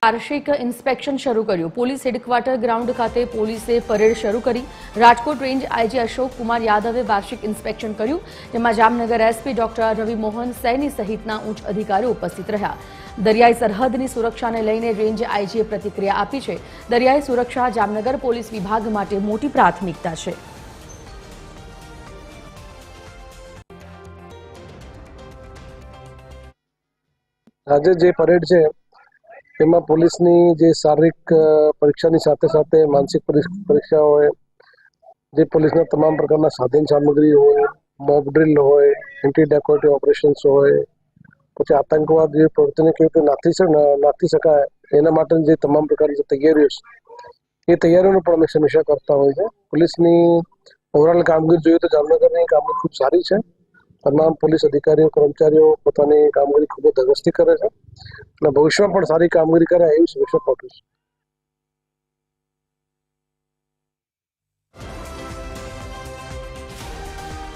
વાર્ષિક ઇન્સ્પેક્શન શરૂ કર્યું। પોલીસ હેડક્વાર્ટર ગ્રાઉન્ડ ખાતે પોલીસે પરેડ શરૂ કરી। રાજકોટ રેન્જ આઈજી અશોક કુમાર યાદવે વાર્ષિક ઇન્સ્પેક્શન કર્યું, જેમાં જામનગર એસપી ડોક્ટર રવિ મોહન સૈની સહિતના ઉચ્ચ અધિકારીઓ ઉપસ્થિત રહ્યા। દરિયાઈ સરહદની સુરક્ષાને લઈને રેન્જ આઈજીએ પ્રતિક્રિયા આપી છે। દરિયાઈ સુરક્ષા જામનગર પોલીસ વિભાગ માટે મોટી પ્રાથમિકતા છે। આજે જે પરેડ છે તેમાં પોલીસની જે શારીરિક પરીક્ષાની સાથે સાથે માનસિક પરીક્ષા હોય, જે પોલીસના તમામ પ્રકારના સાધન સામગ્રી હોય, મોક ડ્રીલ હોય, એન્ટી ડેકોરેટિવ ઓપરેશન્સ હોય, પછી આતંકવાદ જે પ્રવૃત્તિને કેવી રીતે નાથી શકાય એના માટે જે તમામ પ્રકારની જે તૈયારીઓ છે એ તૈયારીઓનું પણ અમે સમીક્ષા કરતા હોય છે। પોલીસની ઓવરઓલ કામગીરી જોઈએ તો જામનગરની કામગીરી ખૂબ સારી છે। તમામ પોલીસ અધિકારીઓ કર્મચારીઓ પોતાની કામગીરી ખૂબ જ ધગશથી કરે છે અને ભવિષ્યમાં પણ સારી કામગીરી કરે એવી શુભેચ્છા પાઠવું છું।